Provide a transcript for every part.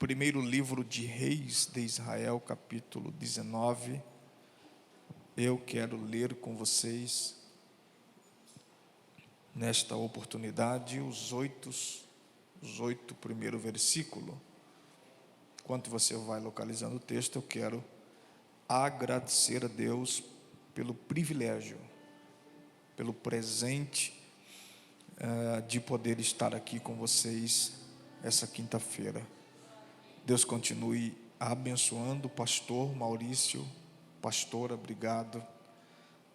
primeiro livro de Reis de Israel, capítulo 19. Eu quero ler com vocês, nesta oportunidade, os oito primeiros versículos. Enquanto você vai localizando o texto, eu quero agradecer a Deus pelo privilégio, pelo presente de poder estar aqui com vocês essa quinta-feira. Deus continue abençoando o pastor Maurício. Pastora, obrigado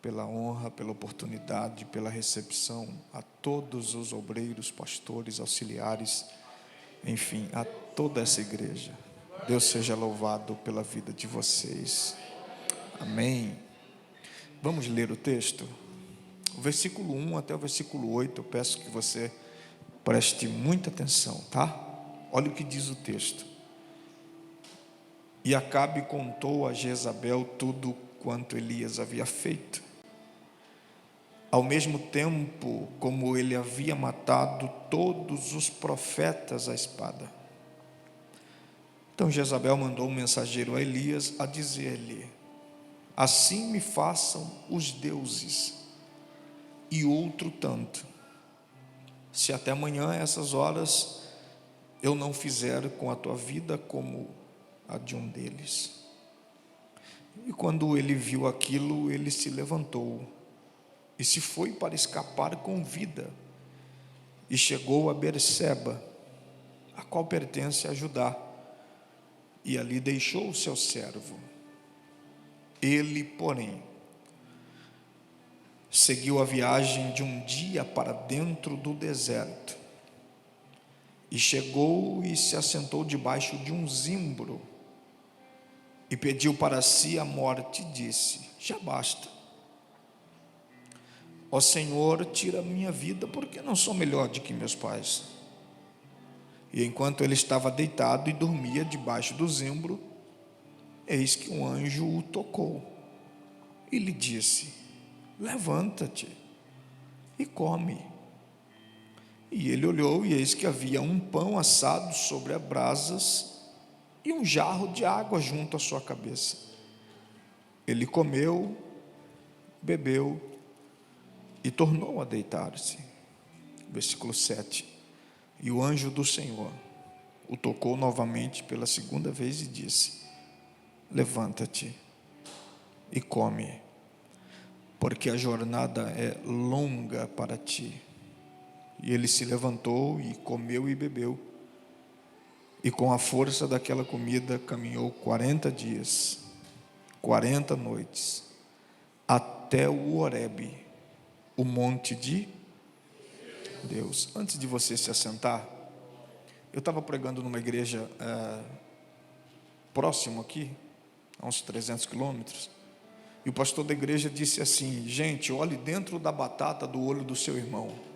pela honra, pela oportunidade, pela recepção, a todos os obreiros, pastores, auxiliares, enfim, a toda essa igreja. Deus seja louvado pela vida de vocês. Amém. Vamos ler o texto? O versículo 1 até o versículo 8, eu peço que você preste muita atenção, tá? Olha o que diz o texto. E Acabe contou a Jezabel tudo quanto Elias havia feito. Ao mesmo tempo como ele havia matado todos os profetas à espada. Então Jezabel mandou um mensageiro a Elias a dizer-lhe: assim me façam os deuses, e outro tanto, se até amanhã a essas horas eu não fizer com a tua vida como a de um deles. E quando ele viu aquilo, ele se levantou e se foi para escapar com vida, e chegou a Berseba, a qual pertence a Judá, e ali deixou o seu servo. Ele, porém, seguiu a viagem de um dia para dentro do deserto, e chegou e se assentou debaixo de um zimbro, e pediu para si a morte, e disse: já basta, ó Senhor, tira a minha vida, porque não sou melhor do que meus pais. E enquanto ele estava deitado e dormia debaixo do zimbro, eis que um anjo o tocou e lhe disse: levanta-te e come. E ele olhou, e eis que havia um pão assado sobre as brasas e um jarro de água junto à sua cabeça. Ele comeu, bebeu e tornou a deitar-se. Versículo 7. E o anjo do Senhor o tocou novamente pela segunda vez e disse: levanta-te e come, porque a jornada é longa para ti. E ele se levantou e comeu e bebeu, e com a força daquela comida caminhou 40 dias, 40 noites, até o Horebe, o monte de Deus. Antes de você se assentar, eu estava pregando numa igreja próximo aqui, a uns 300 quilômetros, e o pastor da igreja disse assim: gente, olhe dentro da batata do olho do seu irmão.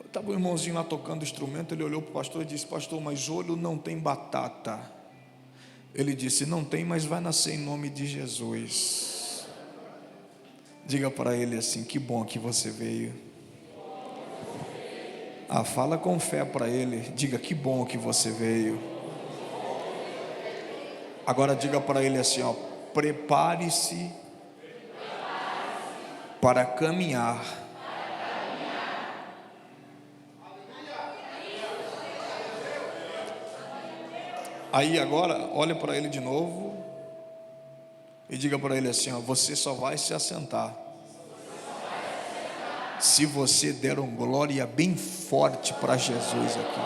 Estava o irmãozinho lá tocando o instrumento, ele olhou para o pastor e disse: pastor, mas olho não tem batata. Ele disse: não tem, mas vai nascer em nome de Jesus. Diga para ele assim: que bom que você veio. Fala com fé para ele, diga: que bom que você veio. Agora diga para ele assim, ó: prepare-se para caminhar. Aí agora, olha para ele de novo e diga para ele assim, ó: você só vai se assentar se você der um glória bem forte para Jesus aqui.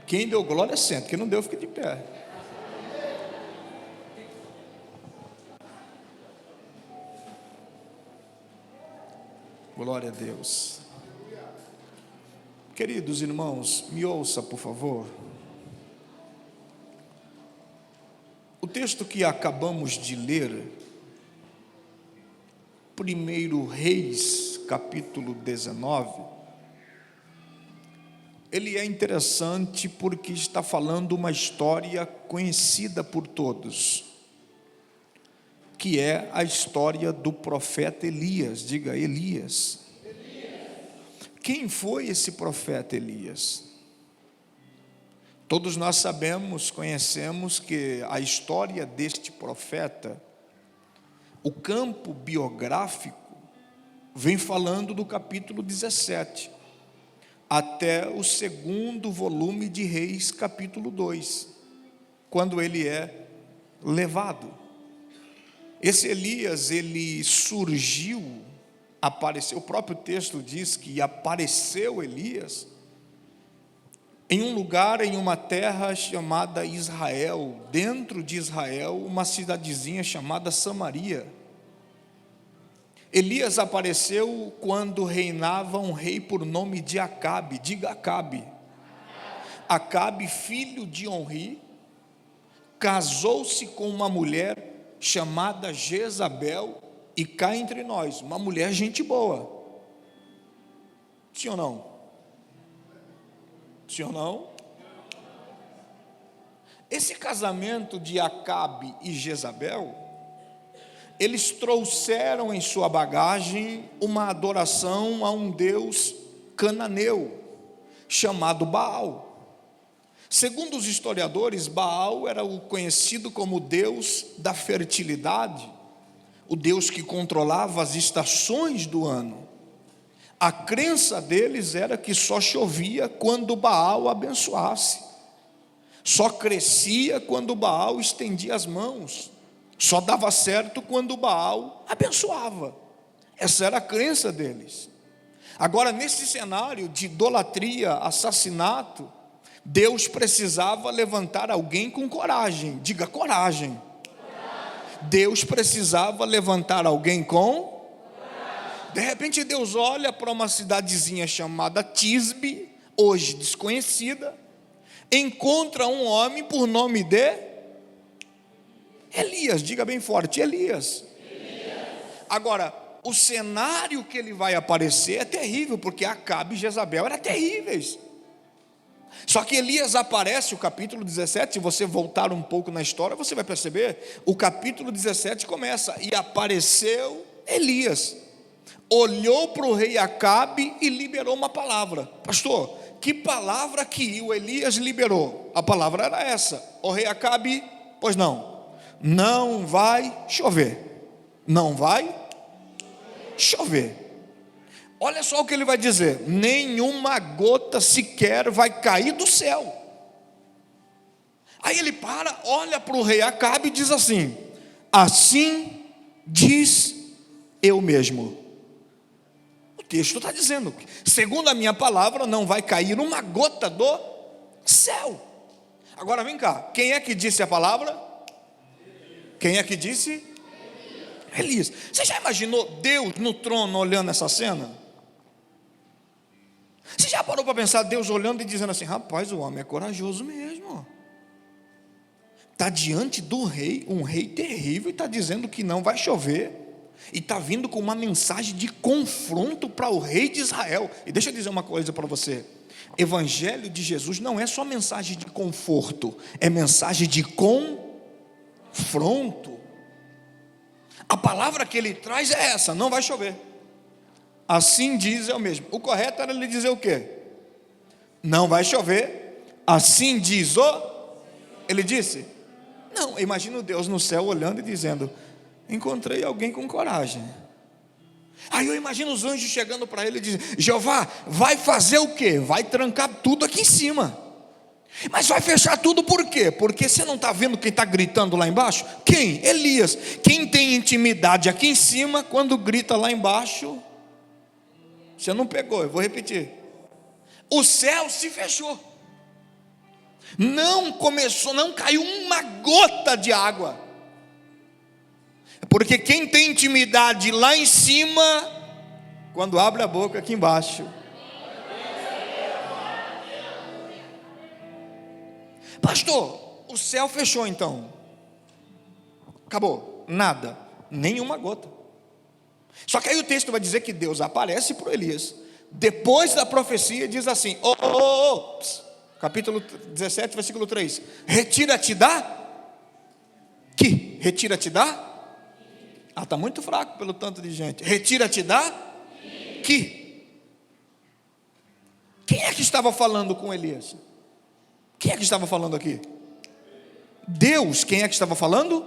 Quem deu glória, senta. Quem não deu, fica de pé. Glória a Deus. Queridos irmãos, me ouça, por favor. O texto que acabamos de ler, 1 Reis, capítulo 19, ele é interessante porque está falando uma história conhecida por todos, que é a história do profeta Elias. Diga: Elias. quem foi esse profeta Elias? Todos nós sabemos, conhecemos que a história deste profeta, o campo biográfico, vem falando do capítulo 17, até o segundo volume de Reis, capítulo 2, quando ele é levado. Esse Elias, ele surgiu, apareceu, o próprio texto diz que apareceu Elias em um lugar, em uma terra chamada Israel, dentro de Israel, uma cidadezinha chamada Samaria. Elias apareceu quando reinava um rei por nome de Acabe, diga Acabe. Acabe, filho de Onri, casou-se com uma mulher chamada Jezabel, e cá entre nós, uma mulher gente boa. Sim ou não? Sim ou não? Esse casamento de Acabe e Jezabel, eles trouxeram em sua bagagem uma adoração a um deus cananeu, chamado Baal. Segundo os historiadores, Baal era o conhecido como deus da fertilidade, o Deus que controlava as estações do ano. A crença deles era que só chovia quando Baal abençoasse, só crescia quando Baal estendia as mãos, só dava certo quando Baal abençoava. Essa era a crença deles. Agora, nesse cenário de idolatria, assassinato, Deus precisava levantar alguém com coragem, diga coragem. Deus precisava levantar alguém com? De repente Deus olha para uma cidadezinha chamada Tisbe, hoje desconhecida, encontra um homem por nome de Elias, diga bem forte, Elias. Agora, o cenário que ele vai aparecer é terrível, porque Acabe e Jezabel eram terríveis. Só que Elias aparece, o capítulo 17, se você voltar um pouco na história, você vai perceber, o capítulo 17 começa, e apareceu Elias, olhou para o rei Acabe e liberou uma palavra. Pastor, que palavra que o Elias liberou? A palavra era essa: o rei Acabe, pois não vai chover, não vai chover. Olha só o que ele vai dizer: nenhuma gota sequer vai cair do céu. Aí ele para, olha para o rei Acabe e diz assim: assim diz eu mesmo. O texto está dizendo, segundo a minha palavra, não vai cair uma gota do céu. Agora vem cá, quem é que disse a palavra? Quem é que disse? Elias. Você já imaginou Deus no trono olhando essa cena? Você já parou para pensar Deus olhando e dizendo assim: rapaz, o homem é corajoso mesmo, está diante do rei, um rei terrível, e está dizendo que não vai chover, e está vindo com uma mensagem de confronto para o rei de Israel. E deixa eu dizer uma coisa para você: Evangelho de Jesus não é só mensagem de conforto, é mensagem de confronto. A palavra que ele traz é essa: não vai chover. Assim diz eu mesmo. O correto era ele dizer o quê? Não vai chover, assim diz o. Ele disse? Não, imagina Deus no céu olhando e dizendo: encontrei alguém com coragem. Aí eu imagino os anjos chegando para ele e dizendo: Jeová, vai fazer o quê? Vai trancar tudo aqui em cima. Mas vai fechar tudo por quê? Porque você não está vendo quem está gritando lá embaixo? Quem? Elias. Quem tem intimidade aqui em cima, quando grita lá embaixo, você não pegou, eu vou repetir. O céu se fechou. Não começou, não caiu uma gota de água. Porque quem tem intimidade lá em cima, quando abre a boca aqui embaixo. Pastor, o céu fechou então. Acabou, nada, nenhuma gota. Só que aí o texto vai dizer que Deus aparece para Elias, depois da profecia, diz assim: capítulo 17, versículo 3: retira-te da que? Retira-te da? Está muito fraco pelo tanto de gente. Retira-te da que? Quem é que estava falando com Elias? Quem é que estava falando aqui? Deus. Quem é que estava falando?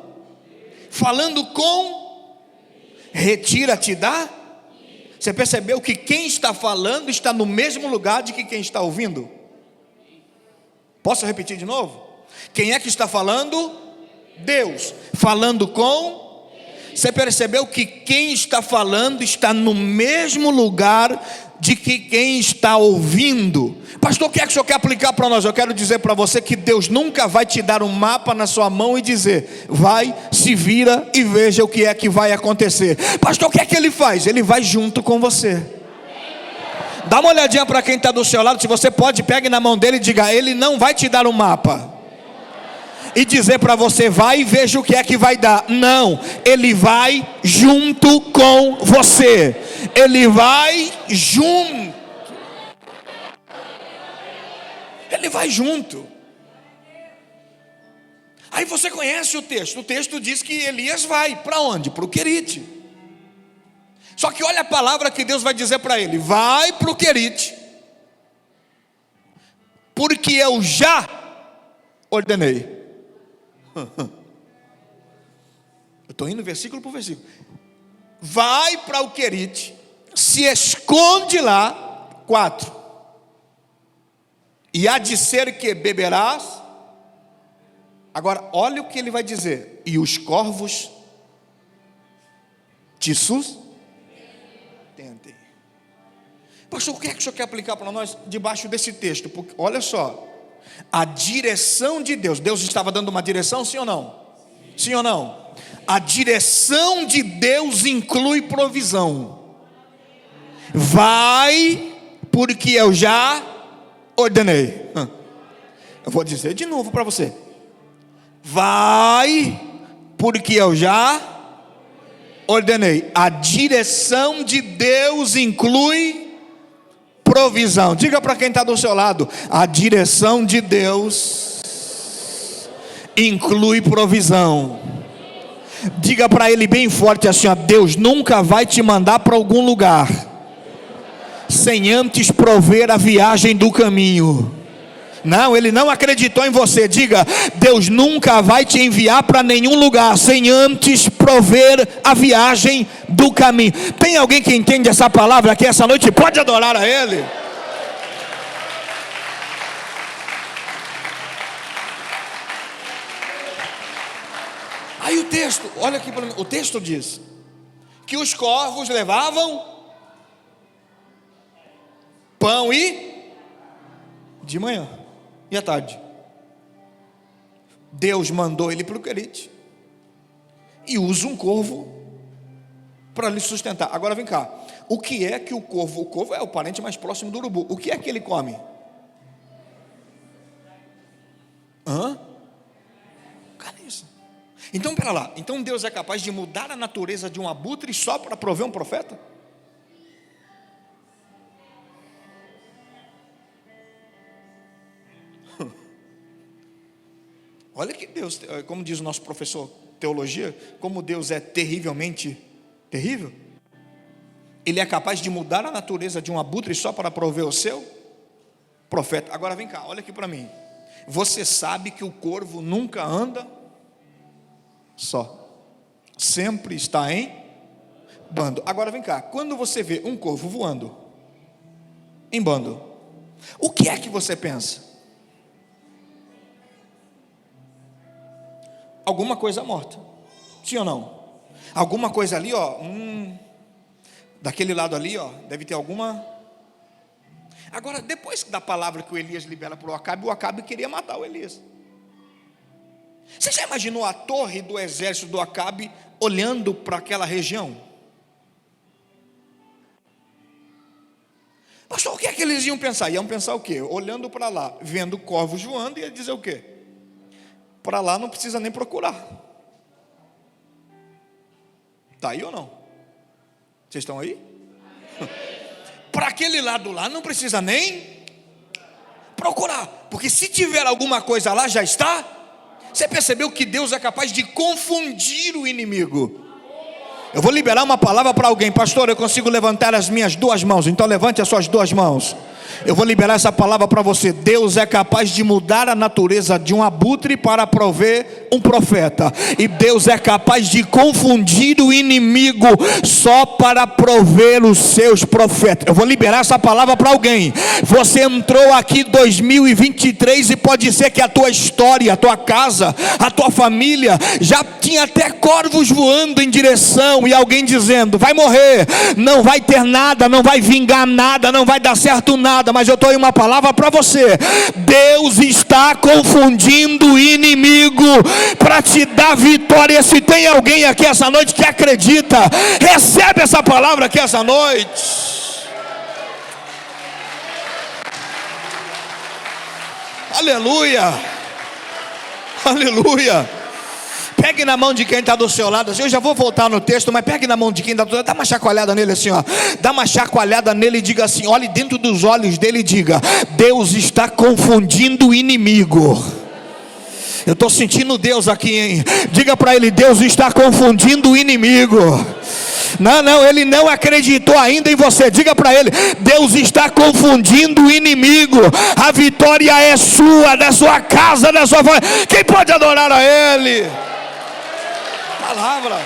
Falando com retira-te da. Você percebeu que quem está falando está no mesmo lugar de que quem está ouvindo? Posso repetir de novo? Quem é que está falando? Deus. Falando com. Você percebeu que quem está falando está no mesmo lugar de que quem está ouvindo? Pastor, o que é que o senhor quer aplicar para nós? Eu quero dizer para você que Deus nunca vai te dar um mapa na sua mão e dizer: vai, se vira e veja o que é que vai acontecer. Pastor, o que é que ele faz? Ele vai junto com você. Dá uma olhadinha para quem está do seu lado. Se você pode, pegue na mão dele e diga: ele não vai te dar um mapa e dizer para você: vai e veja o que é que vai dar. Não, ele vai junto com você. Ele vai junto. Ele vai junto. Aí você conhece o texto. O texto diz que Elias vai para onde? Para o Querite. Só que olha a palavra que Deus vai dizer para ele: vai para o Querite, porque eu já ordenei. Eu estou indo versículo por versículo. Vai para o Querite, se esconde lá. 4. E há de ser que beberás. Agora olha o que ele vai dizer: e os corvos te sustentem. Pastor, o que é que o senhor quer aplicar para nós debaixo desse texto? Porque olha só, a direção de Deus. Deus estava dando uma direção, sim ou não? Sim ou não? A direção de Deus inclui provisão. Vai, porque eu já ordenei. Eu vou dizer de novo para você: vai, porque eu já ordenei. A direção de Deus inclui provisão. Diga para quem está do seu lado: a direção de Deus inclui provisão. Diga para ele bem forte assim: ó, Deus nunca vai te mandar para algum lugar sem antes prover a viagem do caminho. Não, ele não acreditou em você. Diga: Deus nunca vai te enviar para nenhum lugar sem antes prover a viagem do caminho. Tem alguém que entende essa palavra aqui essa noite? Pode adorar a Ele. Aí o texto, olha aqui para mim, o texto diz que os corvos levavam pão e de manhã e à tarde. Deus mandou ele para o Querite e usa um corvo para lhe sustentar. Agora vem cá, o que é que o corvo é o parente mais próximo do urubu, o que é que ele come? Carniça. Então pera lá, então Deus é capaz de mudar a natureza de um abutre só para prover um profeta? Olha que Deus, como diz o nosso professor teologia, como Deus é terrivelmente terrível. Ele é capaz de mudar a natureza de um abutre só para prover o seu profeta. Agora vem cá, olha aqui para mim. Você sabe que o corvo nunca anda só, sempre está em bando. Agora vem cá, quando você vê um corvo voando em bando, o que é que você pensa? Alguma coisa morta, sim ou não? Alguma coisa ali, ó, daquele lado ali, ó, deve ter alguma. Agora, depois da palavra que o Elias libera para o Acabe queria matar o Elias. Você já imaginou a torre do exército do Acabe olhando para aquela região? Pastor, o que é que eles iam pensar? Iam pensar o quê? Olhando para lá, vendo corvos voando, ia dizer o quê? Para lá não precisa nem procurar. Está aí ou não? Vocês estão aí? Para aquele lado lá não precisa nem procurar, porque se tiver alguma coisa lá já está. Você percebeu que Deus é capaz de confundir o inimigo? Eu vou liberar uma palavra para alguém. Pastor, eu consigo levantar as minhas duas mãos. Então levante as suas duas mãos. Eu vou liberar essa palavra para você. Deus é capaz de mudar a natureza de um abutre para prover um profeta. E Deus é capaz de confundir o inimigo só para prover os seus profetas. Eu vou liberar essa palavra para alguém. Você entrou aqui em 2023 e pode ser que a tua história, a tua casa, a tua família já tinha até corvos voando em direção e alguém dizendo: vai morrer, não vai ter nada, não vai vingar nada, não vai dar certo nada. Mas eu estou em uma palavra para você. Deus está confundindo o inimigo para te dar vitória. Se tem alguém aqui essa noite que acredita, recebe essa palavra aqui essa noite. Aleluia, aleluia. Pegue na mão de quem está do seu lado assim. Eu já vou voltar no texto, mas pegue na mão de quem está do seu lado. Dá uma chacoalhada nele assim, ó. Dá uma chacoalhada nele e diga assim: olhe dentro dos olhos dele e diga: Deus está confundindo o inimigo. Eu estou sentindo Deus aqui, hein? Diga para ele: Deus está confundindo o inimigo. Não, ele não acreditou ainda em você. Diga para ele: Deus está confundindo o inimigo. A vitória é sua, da sua casa, da sua família. Quem pode adorar a ele? Palavra.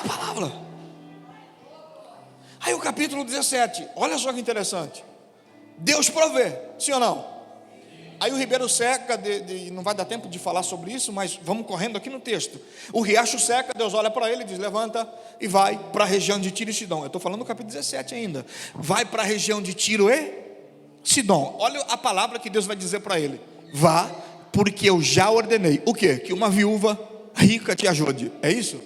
A palavra. Aí o capítulo 17, olha só que interessante. Deus provê, sim ou não? Aí o ribeiro seca, não vai dar tempo de falar sobre isso, mas vamos correndo aqui no texto. O riacho seca, Deus olha para ele e diz: levanta e vai para a região de Tiro e Sidom. Eu estou falando do capítulo 17 ainda. Vai para a região de Tiro e Sidom. Olha a palavra que Deus vai dizer para ele: vá, porque eu já ordenei. O quê? Que uma viúva rica te ajude. É isso?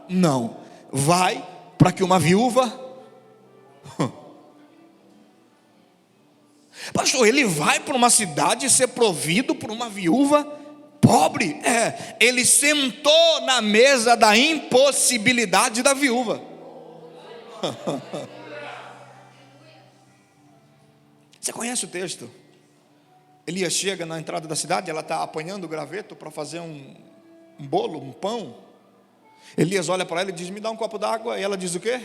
Não. Vai para que uma viúva... Pastor, ele vai para uma cidade ser provido por uma viúva pobre? Ele sentou na mesa da impossibilidade da viúva. Você conhece o texto? Elias chega na entrada da cidade, ela está apanhando o graveto para fazer um bolo, um pão. Elias olha para ela e diz: me dá um copo d'água. E ela diz o quê?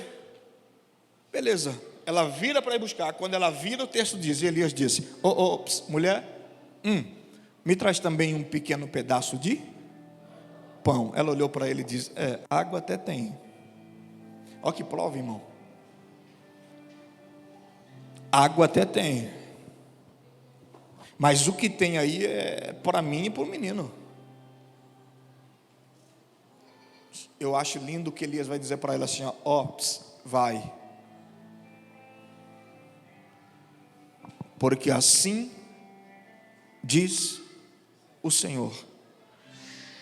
Beleza. Ela vira para ir buscar. Quando ela vira, o texto diz, e Elias disse: mulher, me traz também um pequeno pedaço de pão. Ela olhou para ele e disse: água até tem. Olha que prova, irmão. Água até tem, mas o que tem aí é para mim e para o menino. Eu acho lindo que Elias vai dizer para ela assim: vai, porque assim diz o Senhor,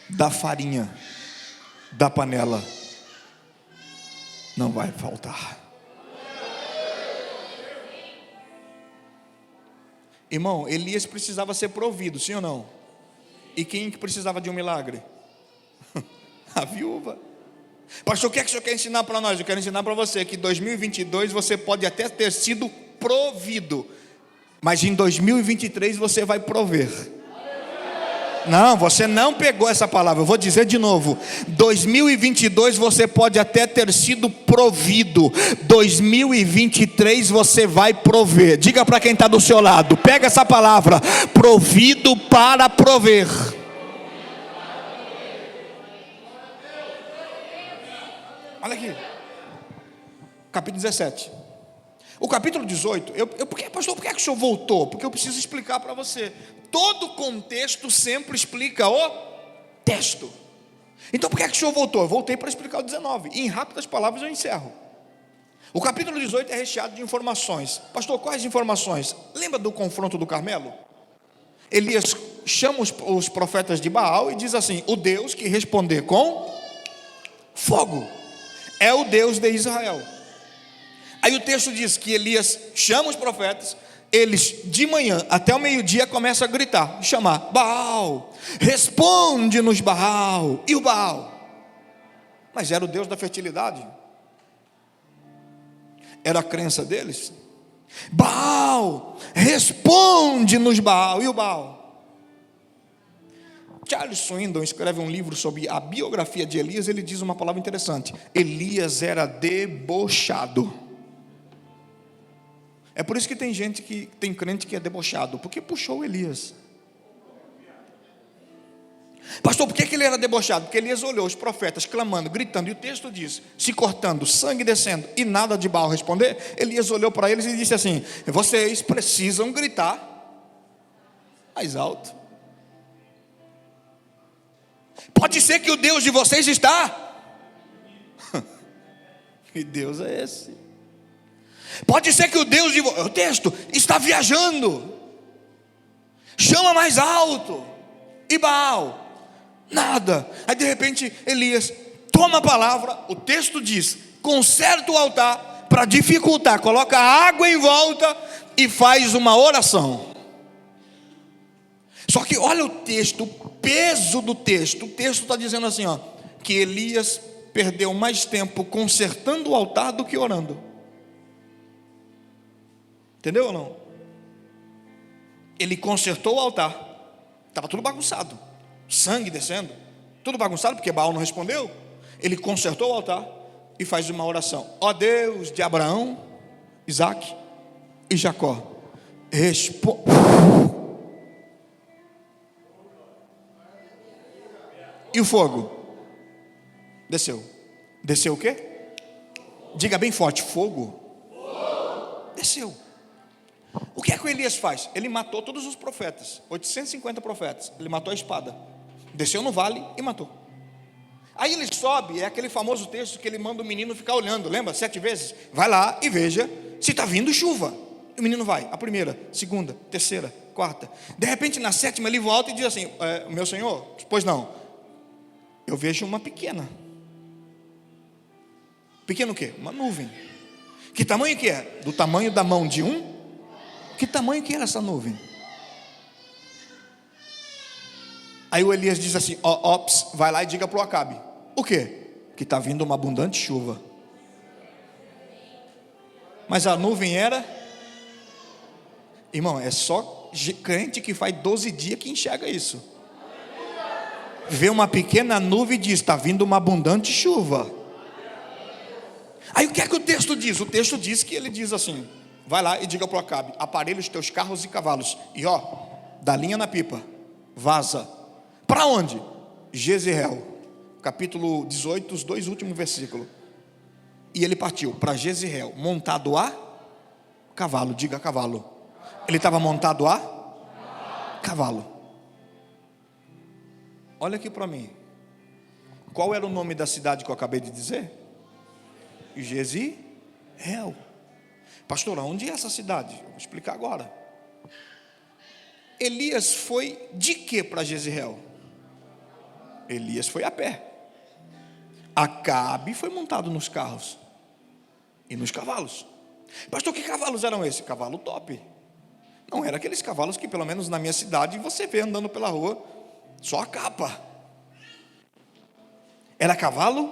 da farinha da panela não vai faltar. Irmão, Elias precisava ser provido, sim ou não? E quem que precisava de um milagre? A viúva. Pastor, o que é que o senhor quer ensinar para nós? Eu quero ensinar para você que em 2022 você pode até ter sido provido, mas em 2023 você vai prover. Não, você não pegou essa palavra. Eu vou dizer de novo: 2022 você pode até ter sido provido, 2023 você vai prover. Diga para quem está do seu lado: pega essa palavra, provido para prover. Olha aqui, capítulo 17. O capítulo 18, pastor, por que o senhor voltou? Porque eu preciso explicar para você. Todo contexto sempre explica o texto. Então por que o senhor voltou? Eu voltei para explicar o 19. E em rápidas palavras eu encerro. O capítulo 18 é recheado de informações. Pastor, quais informações? Lembra do confronto do Carmelo? Elias chama os profetas de Baal e diz assim: o Deus que responder com fogo é o Deus de Israel. Aí o texto diz que Elias chama os profetas. Eles de manhã até o meio-dia começam a gritar, chamar: Baal, responde-nos, Baal. E o Baal? Mas era o Deus da fertilidade. Era a crença deles. Baal, responde-nos, Baal. E o Baal? Charles Swindoll escreve um livro sobre a biografia de Elias. Ele diz uma palavra interessante: Elias era debochado. É por isso que tem gente que tem crente que é debochado, porque puxou Elias. Pastor, por que ele era debochado? Porque Elias olhou os profetas clamando, gritando, e o texto diz, se cortando, sangue descendo, e nada de Baal responder. Elias olhou para eles e disse assim: vocês precisam gritar mais alto. Pode ser que o Deus de vocês está. Que Deus é esse? Pode ser que o Deus de vocês, o texto, está viajando. Chama mais alto. E Baal, nada. Aí de repente Elias toma a palavra. O texto diz, conserta o altar para dificultar, coloca água em volta e faz uma oração. Só que olha o texto, o peso do texto. O texto está dizendo assim, ó, que Elias perdeu mais tempo consertando o altar do que orando. Entendeu ou não? Ele consertou o altar, estava tudo bagunçado, sangue descendo, tudo bagunçado, porque Baal não respondeu. Ele consertou o altar e faz uma oração: ó Deus de Abraão, Isaque e Jacó, e o fogo desceu. Desceu o quê? Diga bem forte: fogo. Desceu. O que é que o Elias faz? Ele matou todos os profetas, 850 profetas. Ele matou a espada, desceu no vale e matou. Aí ele sobe, é aquele famoso texto que ele manda o menino ficar olhando, lembra? 7 vezes, vai lá e veja se está vindo chuva. E o menino vai, a primeira, segunda, terceira, quarta. De repente na 7ª ele volta e diz assim: meu senhor, pois não, eu vejo uma pequena. Pequeno o quê? Uma nuvem. Que tamanho que é? Do tamanho da mão de um? Que tamanho que era essa nuvem? Aí o Elias diz assim: ops, vai lá e diga para o Acabe. O quê? Que está vindo uma abundante chuva. Mas a nuvem era... Irmão, é só crente que faz 12 dias que enxerga isso. Vê uma pequena nuvem e diz: está vindo uma abundante chuva. Aí o que é que o texto diz? O texto diz que ele diz assim: vai lá e diga para o Acabe: aparelha os teus carros e cavalos, e ó, dá linha na pipa, vaza. Para onde? Jezreel, capítulo 18, os 2 últimos versículos. E ele partiu para Jezreel, montado a cavalo. Diga cavalo. Ele estava montado a cavalo. Olha aqui para mim. Qual era o nome da cidade que eu acabei de dizer? Jezreel. Pastor, onde é essa cidade? Eu vou explicar agora. Elias foi de que para Jezreel? Elias foi a pé. Acabe foi montado nos carros e nos cavalos. Pastor, que cavalos eram esses? Cavalo top. Não era aqueles cavalos que pelo menos na minha cidade você vê andando pela rua, só a capa. Era cavalo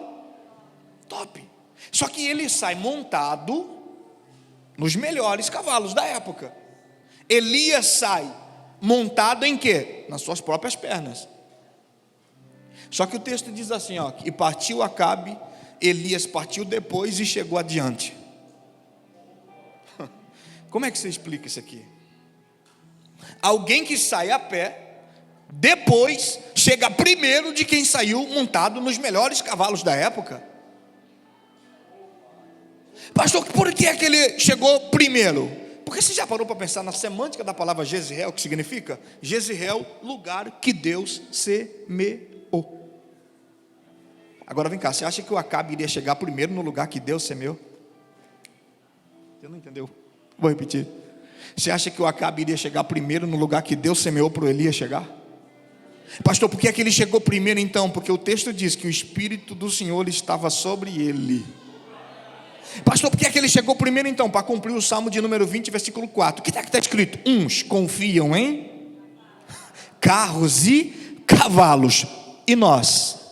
top. Só que ele sai montado nos melhores cavalos da época. Elias sai montado em quê? Nas suas próprias pernas. Só que o texto diz assim, ó, que partiu Acabe, Elias partiu depois e chegou adiante. Como é que você explica isso aqui? Alguém que sai a pé, depois chega primeiro de quem saiu montado nos melhores cavalos da época. Pastor, por que é que ele chegou primeiro? Porque você já parou para pensar na semântica da palavra Jezreel, que significa? Jezreel, lugar que Deus semeou. Agora vem cá, você acha que o Acabe iria chegar primeiro no lugar que Deus semeou? Você não entendeu? Vou repetir. Você acha que o Acabe iria chegar primeiro no lugar que Deus semeou para o Elias chegar? Pastor, por que é que ele chegou primeiro então? Porque o texto diz que o Espírito do Senhor estava sobre ele. Pastor, por que é que ele chegou primeiro então? Para cumprir o Salmo de número 20, versículo 4. O que está escrito? Uns confiam em carros e cavalos, e nós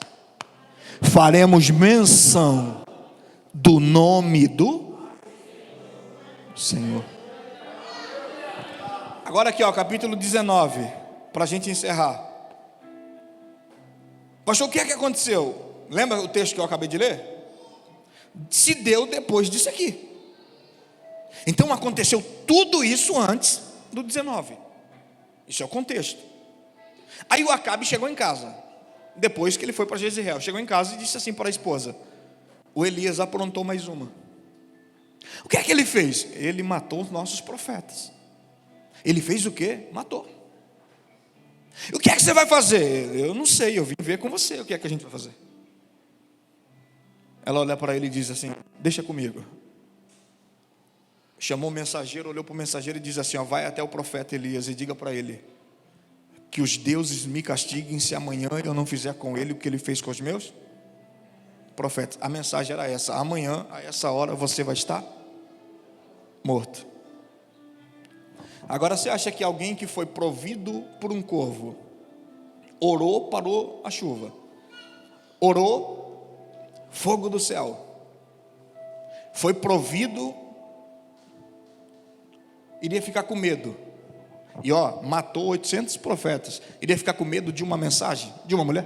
faremos menção do nome do Senhor. Agora aqui, ó, capítulo 19, para a gente encerrar. Pastor, o que é que aconteceu? Lembra o texto que eu acabei de ler? Se deu depois disso aqui. Então aconteceu tudo isso antes do 19. Isso é o contexto. Aí o Acabe chegou em casa, depois que ele foi para Jezreel, chegou em casa e disse assim para a esposa: o Elias aprontou mais uma. O que é que ele fez? Ele matou os nossos profetas. Ele fez o quê? Matou. O que é que você vai fazer? Eu não sei, eu vim ver com você o que é que a gente vai fazer. Ela olha para ele e diz assim: deixa comigo. Chamou o mensageiro, olhou para o mensageiro e diz assim: ó, vai até o profeta Elias e diga para ele que os deuses me castiguem se amanhã eu não fizer com ele o que ele fez com os meus profetas. A mensagem era essa: amanhã, a essa hora, você vai estar morto. Agora você acha que alguém que foi provido por um corvo, orou, parou a chuva, orou, fogo do céu, foi provido, iria ficar com medo, e matou 800 profetas, iria ficar com medo de uma mensagem, de uma mulher?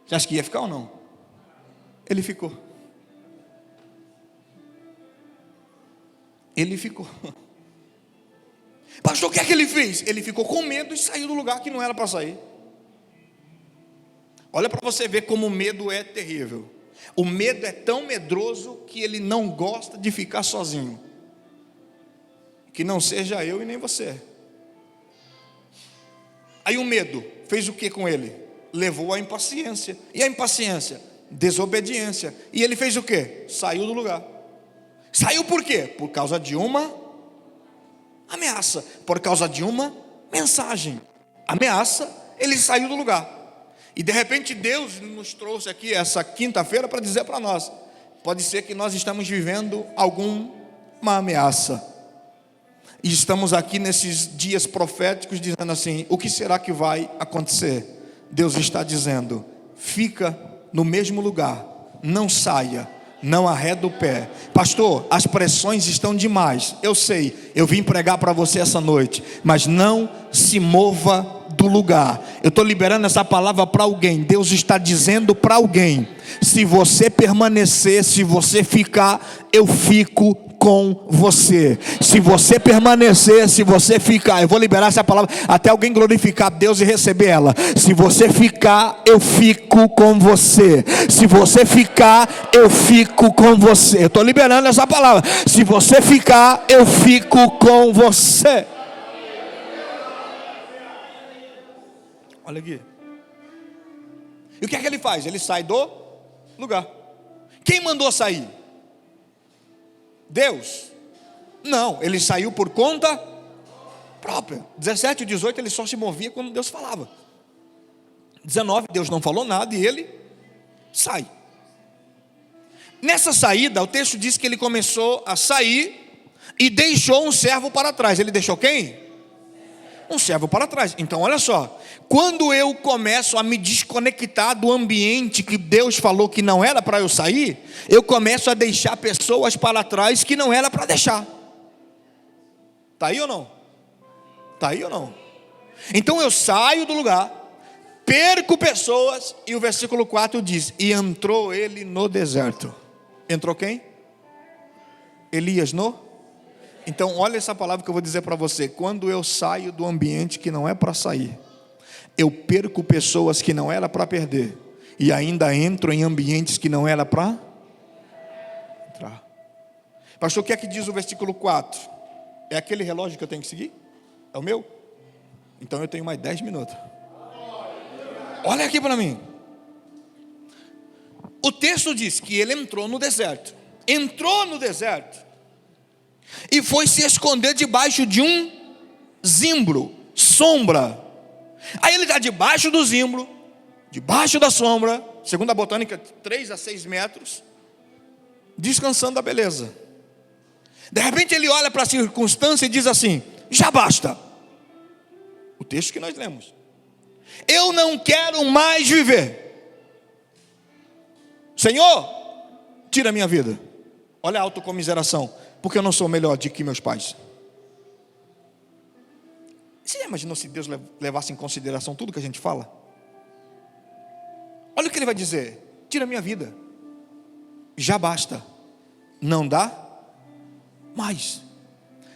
Você acha que ia ficar ou não? Ele ficou. Ele ficou. Pastor, o que é que ele fez? Ele ficou com medo e saiu do lugar que não era para sair. Olha para você ver como o medo é terrível. O medo é tão medroso que ele não gosta de ficar sozinho. Que não seja eu e nem você. Aí o medo fez o que com ele? Levou à impaciência. E a impaciência? Desobediência. E ele fez o que? Saiu do lugar. Saiu por quê? Por causa de uma ameaça, por causa de uma mensagem. Ameaça, ele saiu do lugar. E de repente Deus nos trouxe aqui essa quinta-feira para dizer para nós: pode ser que nós estamos vivendo alguma ameaça. E estamos aqui nesses dias proféticos dizendo assim: o que será que vai acontecer? Deus está dizendo: fica no mesmo lugar, não saia, não arreda o pé. Pastor, as pressões estão demais. Eu sei, eu vim pregar para você essa noite, mas não se mova do lugar. Eu estou liberando essa palavra para alguém. Deus está dizendo para alguém: se você permanecer, se você ficar, eu fico com você. Se você permanecer, se você ficar, eu vou liberar essa palavra até alguém glorificar Deus e receber ela. Se você ficar, eu fico com você. Se você ficar, eu fico com você. Eu estou liberando essa palavra. Se você ficar, eu fico com você. Olha aqui. E o que é que ele faz? Ele sai do lugar. Quem mandou sair? Deus? Não, ele saiu por conta própria. 17 e 18 ele só se movia quando Deus falava. 19, Deus não falou nada e ele sai. Nessa saída, o texto diz que ele começou a sair e deixou um servo para trás. Ele deixou quem? Um servo para trás. Então olha só, quando eu começo a me desconectar do ambiente que Deus falou que não era para eu sair, eu começo a deixar pessoas para trás que não era para deixar. Está aí ou não? Está aí ou não? Então eu saio do lugar, perco pessoas, e o versículo 4 diz: e entrou ele no deserto. Entrou quem? Elias no? Então olha essa palavra que eu vou dizer para você: quando eu saio do ambiente que não é para sair, eu perco pessoas que não era para perder, e ainda entro em ambientes que não era para entrar. Pastor, o que é que diz o versículo 4? É aquele relógio que eu tenho que seguir? É o meu? Então eu tenho mais 10 minutos. Olha aqui para mim. O texto diz que ele entrou no deserto. Entrou no deserto e foi se esconder debaixo de um zimbro, sombra. Aí ele está debaixo do zimbro, debaixo da sombra, segundo a botânica, 3 a 6 metros, descansando da beleza. De repente ele olha para a circunstância e diz assim: já basta. O texto que nós lemos: eu não quero mais viver. Senhor, tira a minha vida. Olha a autocomiseração: porque eu não sou melhor do que meus pais. Você já imaginou se Deus levasse em consideração tudo que a gente fala? Olha o que ele vai dizer: tira a minha vida, já basta, não dá mais.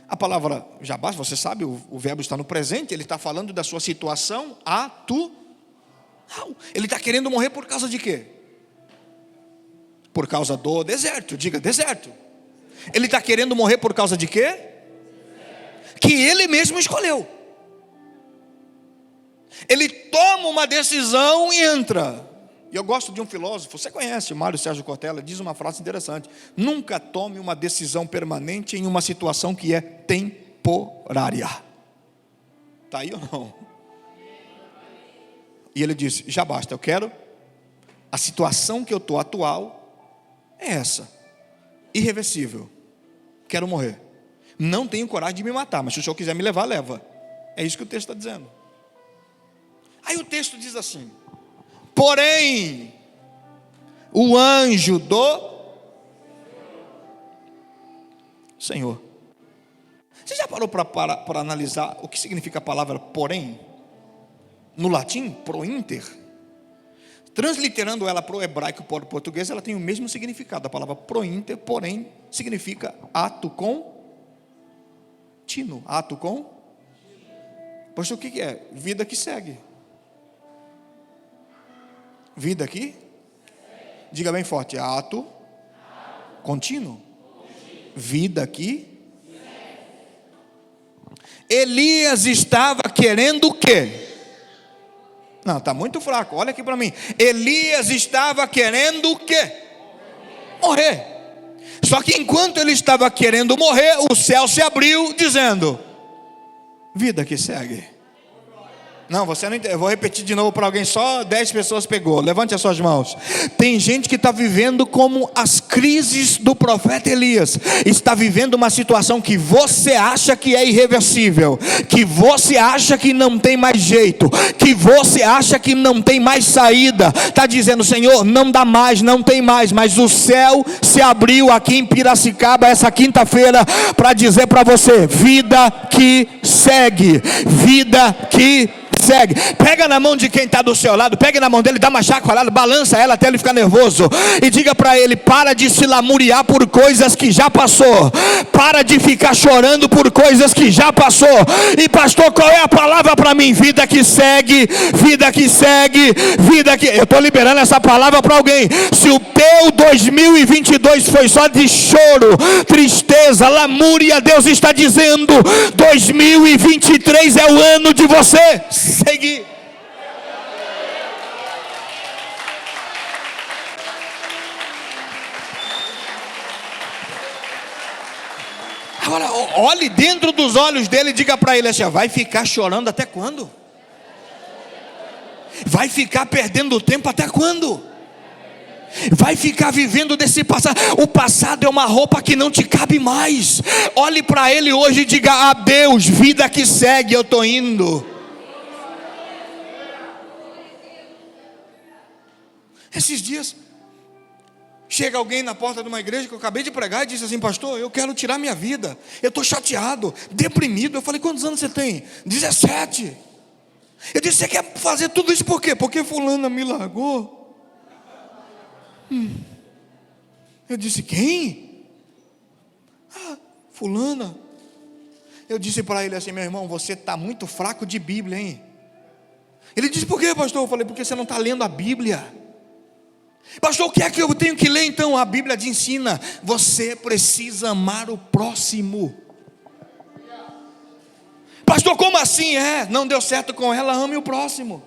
A palavra já basta, você sabe, o verbo está no presente, ele está falando da sua situação atual. Ele está querendo morrer por causa de quê? Por causa do deserto, diga deserto. Ele está querendo morrer por causa de quê? Que ele mesmo escolheu. Ele toma uma decisão e entra. E eu gosto de um filósofo, você conhece, o Mário Sérgio Cortella, diz uma frase interessante: nunca tome uma decisão permanente em uma situação que é temporária. Está aí ou não? E ele disse: já basta, eu quero, a situação que eu estou atual é essa, irreversível, quero morrer, não tenho coragem de me matar, mas se o senhor quiser me levar, leva. É isso que o texto está dizendo. Aí o texto diz assim: porém, o anjo do Senhor. Você já parou para analisar o que significa a palavra porém? No latim, pro inter. Transliterando ela para o hebraico e para o português, ela tem o mesmo significado. A palavra pro inter, porém, significa ato contínuo. Ato com? Pois o que é? Vida que segue. Vida aqui? Diga bem forte: ato contínuo. Vida aqui. Elias estava querendo o quê? Não, está muito fraco, olha aqui para mim. Elias estava querendo o quê? Morrer. Só que enquanto ele estava querendo morrer, o céu se abriu dizendo: vida que segue. Não, você não entende. Eu vou repetir de novo para alguém, só 10 pessoas pegou. Levante as suas mãos. Tem gente que está vivendo como as crises do profeta Elias. Está vivendo uma situação que você acha que é irreversível, que você acha que não tem mais jeito, que você acha que não tem mais saída. Está dizendo: Senhor, não dá mais, não tem mais. Mas o céu se abriu aqui em Piracicaba essa quinta-feira para dizer para você: vida que segue, vida que segue. Pega na mão de quem está do seu lado, pega na mão dele, dá uma chacoalhada, balança ela até ele ficar nervoso e diga para ele: para de se lamuriar por coisas que já passou, para de ficar chorando por coisas que já passou. E pastor, qual é a palavra para mim? Vida que segue, vida que segue, vida que... Eu estou liberando essa palavra para alguém. Se o teu 2022 foi só de choro, tristeza, lamúria, Deus está dizendo: 2023 é o ano de você seguir. Agora olhe dentro dos olhos dele e diga para ele assim: vai ficar chorando até quando? Vai ficar perdendo tempo até quando? Vai ficar vivendo desse passado? O passado é uma roupa que não te cabe mais. Olhe para ele hoje e diga: adeus, vida que segue, eu estou indo. Esses dias chega alguém na porta de uma igreja que eu acabei de pregar e disse assim: pastor, eu quero tirar minha vida, eu estou chateado, deprimido. Eu falei: quantos anos você tem? 17. Eu disse: você quer fazer tudo isso por quê? Porque fulana me largou. Eu disse: quem? Fulana. Eu disse para ele assim: meu irmão, você está muito fraco de Bíblia, hein? Ele disse: por quê, pastor? Eu falei: porque você não está lendo a Bíblia. Pastor, o que é que eu tenho que ler então? A Bíblia te ensina: você precisa amar o próximo. Pastor, como assim? Não deu certo com ela, ame o próximo.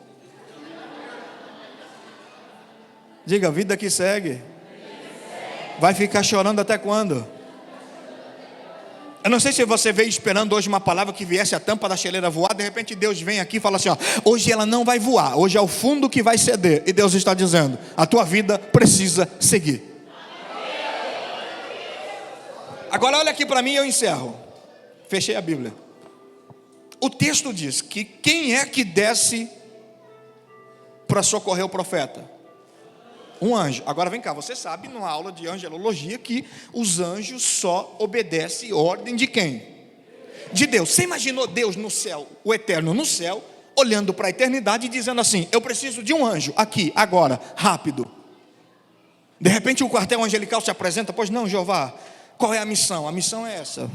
Diga: vida que segue. Vai ficar chorando até quando? Eu não sei se você veio esperando hoje uma palavra que viesse a tampa da chaleira voar. De repente Deus vem aqui e fala assim: ó, hoje ela não vai voar, hoje é o fundo que vai ceder. E Deus está dizendo: a tua vida precisa seguir. Agora olha aqui para mim e eu encerro. Fechei a Bíblia. O texto diz que quem é que desce para socorrer o profeta? Um anjo. Agora vem cá, você sabe numa aula de angelologia que os anjos só obedecem ordem de quem? De Deus. Você imaginou Deus no céu, o eterno no céu, olhando para a eternidade e dizendo assim: eu preciso de um anjo, aqui, agora, rápido. De repente o quartel angelical se apresenta: pois não, Jeová, qual é a missão? A missão é essa: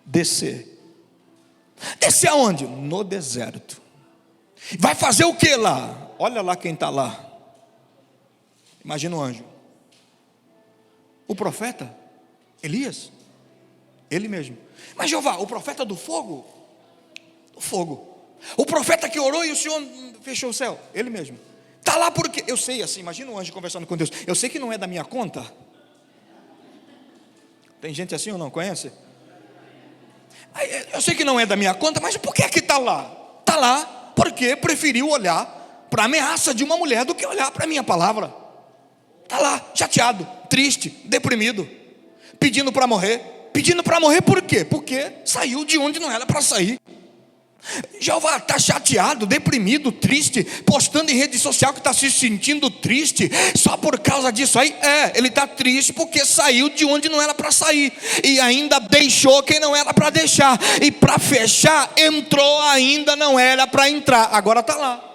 descer. Descer aonde? No deserto. Vai fazer o que lá? Olha lá quem está lá. Imagina o anjo. O profeta Elias, ele mesmo. Mas Jeová, o profeta do fogo? Do fogo. O profeta que orou e o Senhor fechou o céu? Ele mesmo. Está lá porque, eu sei assim, imagina o anjo conversando com Deus: eu sei que não é da minha conta. Tem gente assim ou não? Conhece? Eu sei que não é da minha conta, mas por que está lá? Está lá porque preferiu olhar para a ameaça de uma mulher do que olhar para a minha palavra. Está lá, chateado, triste, deprimido, pedindo para morrer. Pedindo para morrer por quê? Porque saiu de onde não era para sair. Jeová está chateado, deprimido, triste, postando em rede social que está se sentindo triste só por causa disso aí. Ele está triste porque saiu de onde não era para sair, e ainda deixou quem não era para deixar, e para fechar, entrou ainda não era para entrar, agora está lá.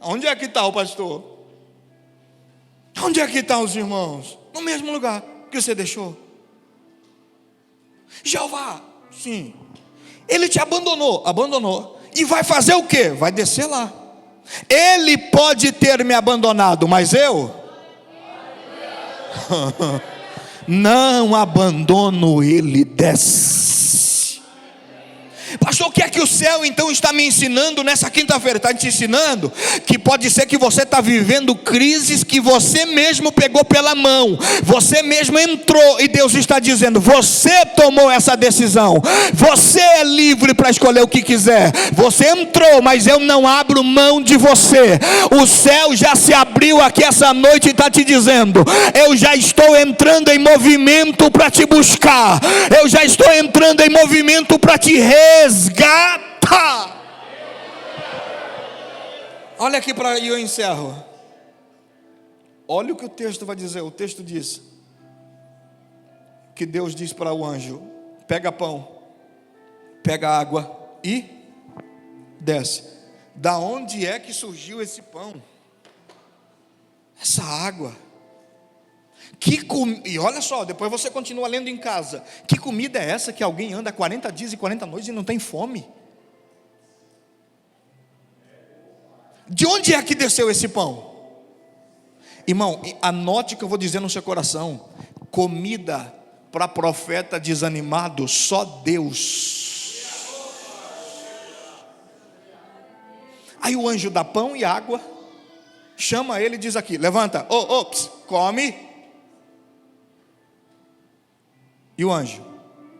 Onde é que está o pastor? Onde é que estão os irmãos? No mesmo lugar que você deixou. Jeová, sim, ele te abandonou, e vai fazer o quê? Vai descer lá. Ele pode ter me abandonado, mas eu não abandono, ele desce. Pastor, o que é que o céu então está me ensinando nessa quinta-feira? Está te ensinando que pode ser que você está vivendo crises que você mesmo pegou pela mão, você mesmo entrou, e Deus está dizendo: você tomou essa decisão, você é livre para escolher o que quiser, você entrou, mas eu não abro mão de você. O céu já se abriu aqui essa noite e está te dizendo: eu já estou entrando em movimento para te buscar, eu já estou entrando em movimento para te resgatar. Olha aqui para eu encerro. Olha o que o texto vai dizer. O texto diz que Deus diz para o anjo: pega pão, pega água e desce. Da onde é que surgiu esse pão? Essa água? E olha só, depois você continua lendo em casa. Que comida é essa que alguém anda 40 dias e 40 noites e não tem fome? De onde é que desceu esse pão? Irmão, anote o que eu vou dizer no seu coração: comida para profeta desanimado, só Deus. Aí o anjo dá pão e água, chama ele e diz aqui: levanta, come. E o anjo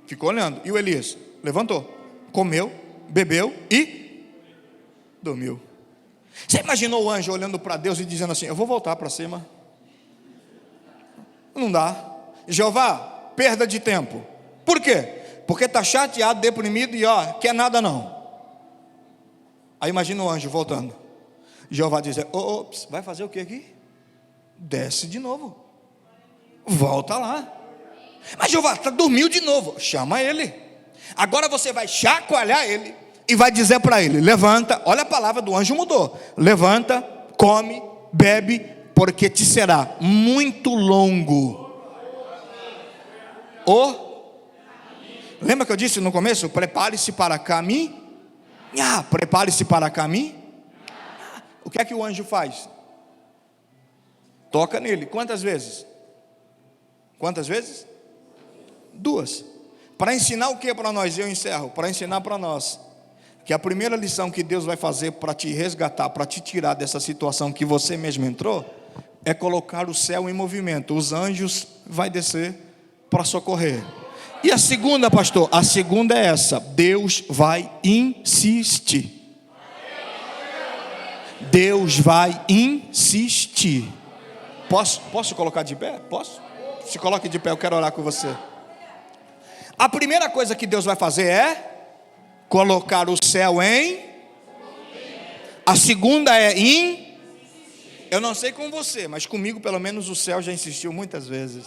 ficou olhando. E o Elias levantou, comeu, bebeu e dormiu. Você imaginou o anjo olhando para Deus e dizendo assim: eu vou voltar para cima? Não dá. Jeová, perda de tempo. Por quê? Porque está chateado, deprimido e quer nada não. Aí imagina o anjo voltando. Jeová diz: vai fazer o que aqui? Desce de novo, volta lá. Mas Jeová, dormiu de novo. Chama ele. Agora você vai chacoalhar ele e vai dizer para ele: levanta. Olha, a palavra do anjo mudou. Levanta, come, bebe, porque te será muito longo. Lembra que eu disse no começo? Prepare-se para caminhar. Prepare-se para caminhar. O que é que o anjo faz? Toca nele. Quantas vezes? Quantas vezes? 2. Para ensinar o que para nós? Eu encerro. Para ensinar para nós que a primeira lição que Deus vai fazer para te resgatar, para te tirar dessa situação que você mesmo entrou, é colocar o céu em movimento. Os anjos vai descer para socorrer. E a segunda, pastor? A segunda é essa: Deus vai insistir. Deus vai insistir. Posso colocar de pé? Posso? Se coloque de pé, eu quero orar com você. A primeira coisa que Deus vai fazer é colocar o céu em. A segunda é eu não sei com você, mas comigo pelo menos o céu já insistiu muitas vezes.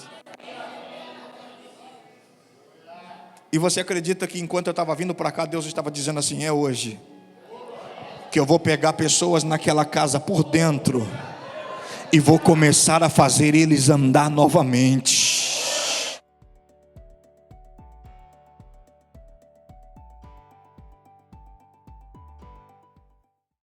E você acredita que enquanto eu estava vindo para cá, Deus estava dizendo assim: é hoje que eu vou pegar pessoas naquela casa por dentro e vou começar a fazer eles andar novamente.